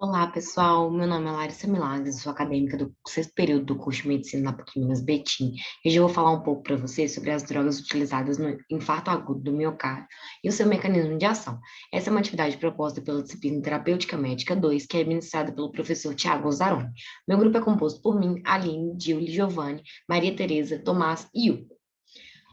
Olá, pessoal. Meu nome é Larissa Milagres, sou acadêmica do sexto período do curso de Medicina na PUC Minas Betim. E hoje eu vou falar um pouco para vocês sobre as drogas utilizadas no infarto agudo do miocárdio e o seu mecanismo de ação. Essa é uma atividade proposta pela disciplina Terapêutica Médica 2, que é administrada pelo professor Tiago Ozzaroni. Meu grupo é composto por mim, Aline, Gilly, Giovanni, Maria Tereza, Tomás e Hugo.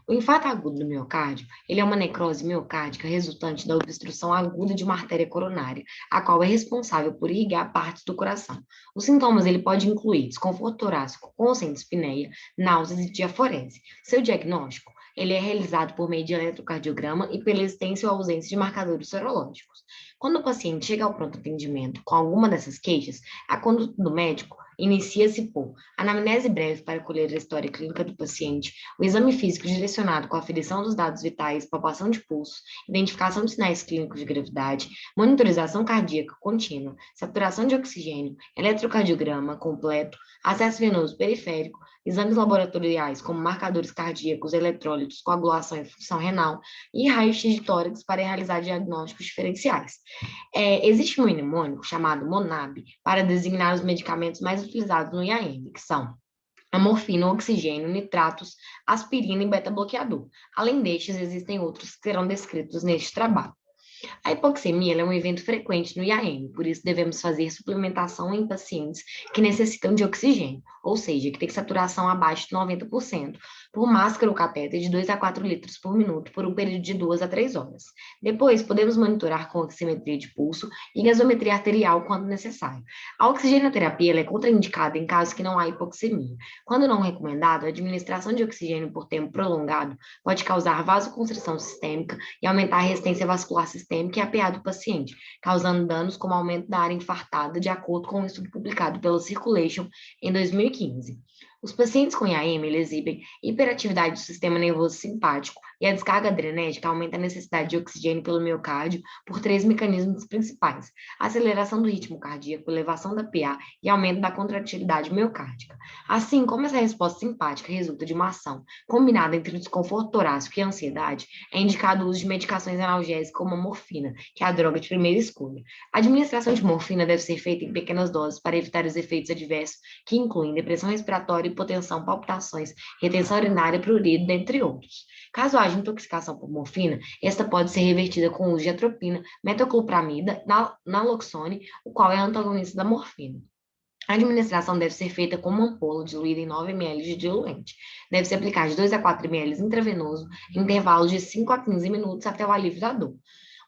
O infarto agudo do miocárdio, ele é uma necrose miocárdica resultante da obstrução aguda de uma artéria coronária, a qual é responsável por irrigar partes do coração. Os sintomas ele pode incluir desconforto torácico com ou sem dispneia, náuseas e diaforese. Seu diagnóstico, ele é realizado por meio de eletrocardiograma e pela existência ou ausência de marcadores sorológicos. Quando o paciente chega ao pronto atendimento com alguma dessas queixas, a conduta do médico inicia-se por anamnese breve para colher a história clínica do paciente, o exame físico direcionado com a aferição dos dados vitais, palpação de pulso, identificação de sinais clínicos de gravidade, monitorização cardíaca contínua, saturação de oxigênio, eletrocardiograma completo, acesso venoso periférico, exames laboratoriais como marcadores cardíacos, eletrólitos, coagulação e função renal e raio-x de tórax para realizar diagnósticos diferenciais. Existe um mnemônico chamado MONAB para designar os medicamentos mais utilizados no IAM, que são a morfina, oxigênio, nitratos, aspirina e beta-bloqueador. Além destes, existem outros que serão descritos neste trabalho. A hipoxemia é um evento frequente no IAM, por isso devemos fazer suplementação em pacientes que necessitam de oxigênio, ou seja, que tem saturação abaixo de 90%, por máscara ou catéter de 2 a 4 litros por minuto por um período de 2 a 3 horas. Depois, podemos monitorar com oximetria de pulso e gasometria arterial quando necessário. A oxigenoterapia é contraindicada em casos que não há hipoxemia. Quando não recomendado, a administração de oxigênio por tempo prolongado pode causar vasoconstrição sistêmica e aumentar a resistência vascular sistêmica e APA do paciente, causando danos como aumento da área infartada, de acordo com um estudo publicado pela Circulation em 2015. Os pacientes com IAM exibem hiperatividade do sistema nervoso simpático e a descarga adrenérgica aumenta a necessidade de oxigênio pelo miocárdio por três mecanismos principais: aceleração do ritmo cardíaco, elevação da PA e aumento da contratilidade miocárdica. Assim como essa resposta simpática resulta de uma ação combinada entre o desconforto torácico e a ansiedade, é indicado o uso de medicações analgésicas como a morfina, que é a droga de primeira escolha. A administração de morfina deve ser feita em pequenas doses para evitar os efeitos adversos, que incluem depressão respiratória, hipotensão, palpitações, retenção urinária, prurido, dentre outros. Caso haja intoxicação por morfina, esta pode ser revertida com o uso de atropina, metoclopramida, naloxone, o qual é antagonista da morfina. A administração deve ser feita com uma ampola diluída em 9 ml de diluente. Deve se aplicar de 2 a 4 ml intravenoso, em intervalos de 5 a 15 minutos até o alívio da dor.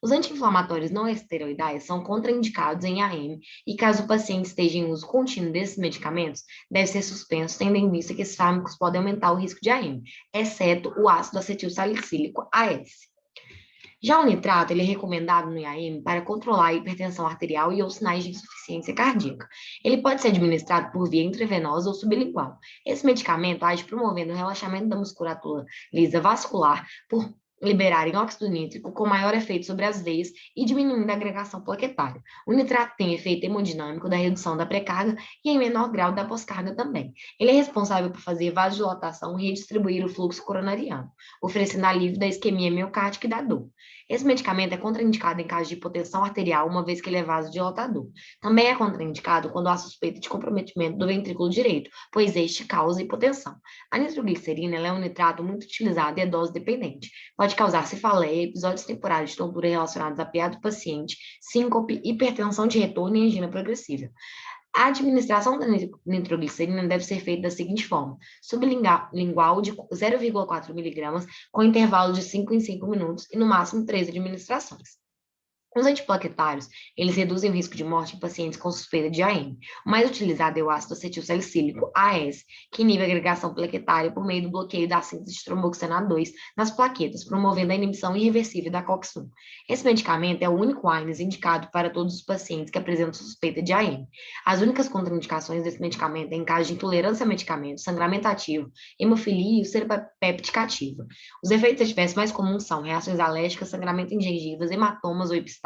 Os anti-inflamatórios não esteroidais são contraindicados em AM e, caso o paciente esteja em uso contínuo desses medicamentos, deve ser suspenso, tendo em vista que esses fármacos podem aumentar o risco de AM, exceto o ácido acetil salicílico, AS. Já o nitrato, ele é recomendado no IAM para controlar a hipertensão arterial e ou sinais de insuficiência cardíaca. Ele pode ser administrado por via intravenosa ou sublingual. Esse medicamento age promovendo o relaxamento da musculatura lisa vascular por liberarem óxido nítrico com maior efeito sobre as veias e diminuindo a agregação plaquetária. O nitrato tem efeito hemodinâmico da redução da pré-carga e em menor grau da pós-carga também. Ele é responsável por fazer vasodilatação e redistribuir o fluxo coronariano, oferecendo alívio da isquemia miocárdica e da dor. Esse medicamento é contraindicado em caso de hipotensão arterial, uma vez que ele é vasodilatador. Também é contraindicado quando há suspeita de comprometimento do ventrículo direito, pois este causa hipotensão. A nitroglicerina é um nitrato muito utilizado e é dose dependente. Pode causar cefaleia, episódios temporários de tontura relacionados à PA do paciente, síncope, hipertensão de retorno e angina progressiva. A administração da nitroglicerina deve ser feita da seguinte forma: sublingual de 0,4 miligramas, com intervalo de 5 em 5 minutos e no máximo 3 administrações. Os antiplaquetários, eles reduzem o risco de morte em pacientes com suspeita de AM. O mais utilizado é o ácido acetil salicílico, AS, que inibe a agregação plaquetária por meio do bloqueio da síntese de tromboxana 2 nas plaquetas, promovendo a inibição irreversível da COX-1. Esse medicamento é o único AINES indicado para todos os pacientes que apresentam suspeita de AM. As únicas contraindicações desse medicamento é em caso de intolerância a medicamento, sangramento ativo, hemofilia e serapéptica ativa. Os efeitos adversos mais comuns são reações alérgicas, sangramento em gengivas, hematomas ou epistaxe,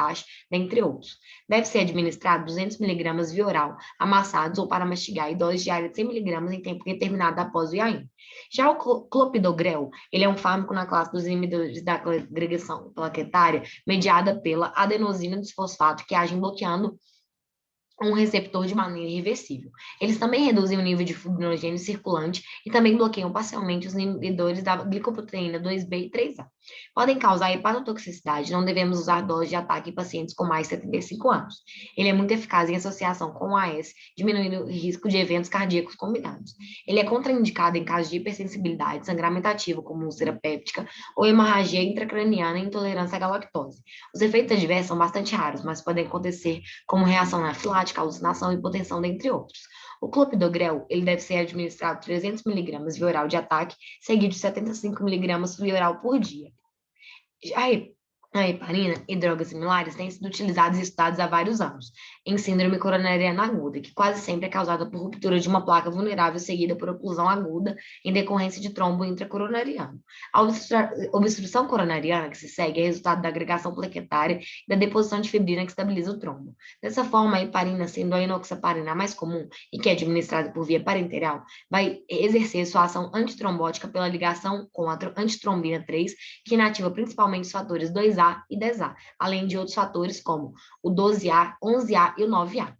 dentre outros. Deve ser administrado 200 miligramas via oral, amassados ou para mastigar, e dose diária de 100 miligramas em tempo determinado após o IAM. Já o clopidogrel, ele é um fármaco na classe dos inibidores da agregação plaquetária mediada pela adenosina bisfosfato, que agem bloqueando um receptor de maneira irreversível. Eles também reduzem o nível de fibrinogênio circulante e também bloqueiam parcialmente os inibidores da glicoproteína 2B e 3A. Podem causar hepatotoxicidade, não devemos usar dose de ataque em pacientes com mais de 75 anos. Ele é muito eficaz em associação com o AS, diminuindo o risco de eventos cardíacos combinados. Ele é contraindicado em casos de hipersensibilidade, sangramento ativo, como úlcera péptica, ou hemorragia intracraniana e intolerância à galactose. Os efeitos adversos são bastante raros, mas podem acontecer como reação anafilática, alucinação e hipotensão, dentre outros. O clopidogrel, ele deve ser administrado 300 mg via oral de ataque, seguido de 75 mg via oral por dia. A heparina e drogas similares têm sido utilizadas e estudadas há vários anos, em síndrome coronariana aguda, que quase sempre é causada por ruptura de uma placa vulnerável seguida por oclusão aguda em decorrência de trombo intracoronariano. A obstrução coronariana que se segue é resultado da agregação plaquetária e da deposição de fibrina que estabiliza o trombo. Dessa forma, a heparina, sendo a enoxaparina mais comum e que é administrada por via parenteral, vai exercer sua ação antitrombótica pela ligação com a antitrombina 3, que inativa principalmente os fatores 2A e 10A, além de outros fatores como o 12A, 11A e o 9A.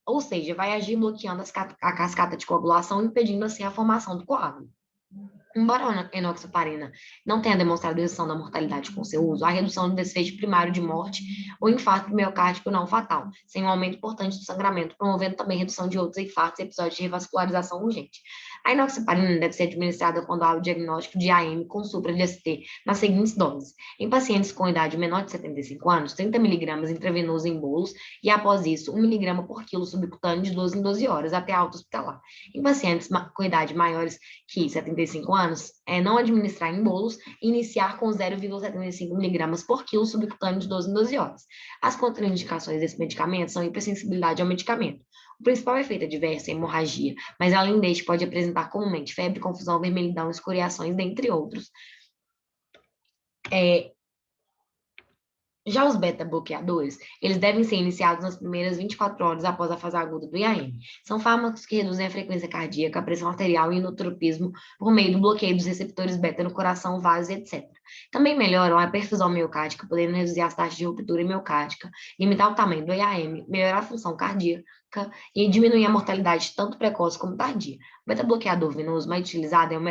Ou seja, vai agir bloqueando a cascata de coagulação, impedindo assim a formação do coágulo. Embora a enoxaparina não tenha demonstrado redução da mortalidade com seu uso, há redução do desfecho primário de morte ou infarto miocárdico não fatal, sem um aumento importante do sangramento, promovendo também redução de outros infartos e episódios de revascularização urgente. A enoxaparina deve ser administrada quando há o diagnóstico de AM com supra de ST nas seguintes doses. Em pacientes com idade menor de 75 anos, 30 mg intravenoso em bolos e, após isso, 1 mg por quilo subcutâneo de 12 em 12 horas até alta hospitalar. Em pacientes com idade maiores que 75 anos, não administrar em bolos e iniciar com 0,75 mg por quilo subcutâneo de 12 em 12 horas. As contraindicações desse medicamento são hipersensibilidade ao medicamento. O principal efeito adverso é a hemorragia, mas além deste pode apresentar comumente febre, confusão, vermelhidão, escoriações, dentre outros. Já os beta-bloqueadores, eles devem ser iniciados nas primeiras 24 horas após a fase aguda do IAM. São fármacos que reduzem a frequência cardíaca, a pressão arterial e o inotropismo por meio do bloqueio dos receptores beta no coração, vasos, etc. Também melhoram a perfusão miocárdica, podendo reduzir as taxas de ruptura miocárdica, limitar o tamanho do IAM, melhorar a função cardíaca e diminuir a mortalidade tanto precoce como tardia. O beta-bloqueador venoso mais utilizado é o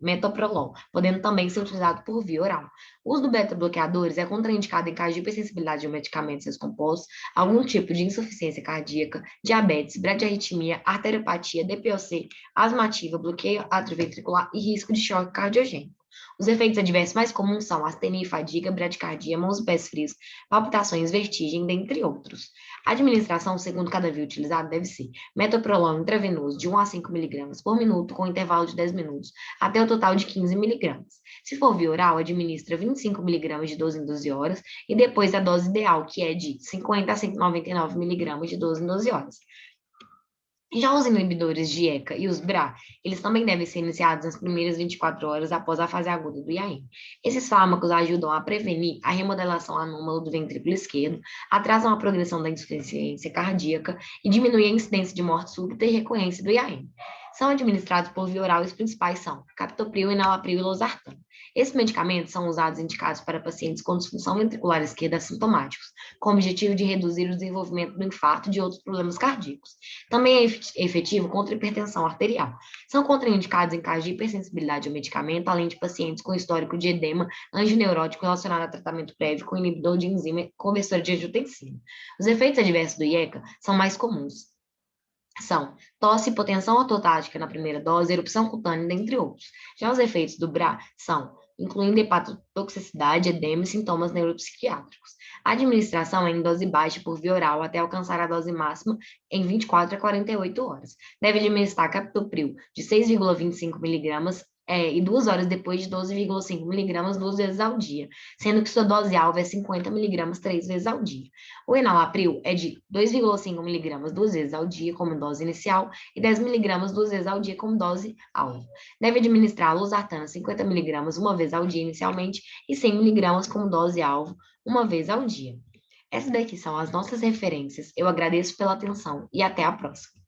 metoprolol, podendo também ser utilizado por via oral. O uso do beta-bloqueadores é contraindicado em caso de hipersensibilidade a medicamentos e seus compostos, algum tipo de insuficiência cardíaca, diabetes, bradiarritmia, arteriopatia, DPOC, asma ativa, bloqueio atrioventricular e risco de choque cardiogênico. Os efeitos adversos mais comuns são astenia e fadiga, bradicardia, mãos e pés frios, palpitações, vertigem, dentre outros. A administração, segundo cada via utilizada, deve ser metoprolol intravenoso de 1 a 5 mg por minuto, com intervalo de 10 minutos, até o total de 15 mg. Se for via oral, administra 25 mg de 12 em 12 horas e depois a dose ideal, que é de 50 a 199 mg de 12 em 12 horas. Já os inibidores de ECA e os BRA, eles também devem ser iniciados nas primeiras 24 horas após a fase aguda do IAM. Esses fármacos ajudam a prevenir a remodelação anômala do ventrículo esquerdo, atrasam a progressão da insuficiência cardíaca e diminuem a incidência de morte súbita e recorrência do IAM. São administrados por via oral e os principais são captopril, enalapril e losartano. Esses medicamentos são usados e indicados para pacientes com disfunção ventricular esquerda assintomáticos, com o objetivo de reduzir o desenvolvimento do infarto e de outros problemas cardíacos. Também é efetivo contra a hipertensão arterial. São contraindicados em caso de hipersensibilidade ao medicamento, além de pacientes com histórico de edema angineurótico relacionado a tratamento prévio com inibidor de enzima conversora de angiotensina. Os efeitos adversos do IECA são mais comuns. São tosse, hipotensão ortotática na primeira dose, erupção cutânea, dentre outros. Já os efeitos do BRA são, incluindo hepatotoxicidade, edema e sintomas neuropsiquiátricos. A administração é em dose baixa por via oral até alcançar a dose máxima em 24 a 48 horas. Deve administrar captopril de 6,25 mg e 2 horas depois de 12,5 mg 2 vezes ao dia, sendo que sua dose alva é 50 mg 3 vezes ao dia. O enalapril é de 2,5 mg 2 vezes ao dia como dose inicial e 10 mg 2 vezes ao dia como dose alva. Deve administrar a losartana 50 mg uma vez ao dia inicialmente e 100 mg como dose alvo uma vez ao dia. Essas daqui são as nossas referências. Eu agradeço pela atenção e até a próxima.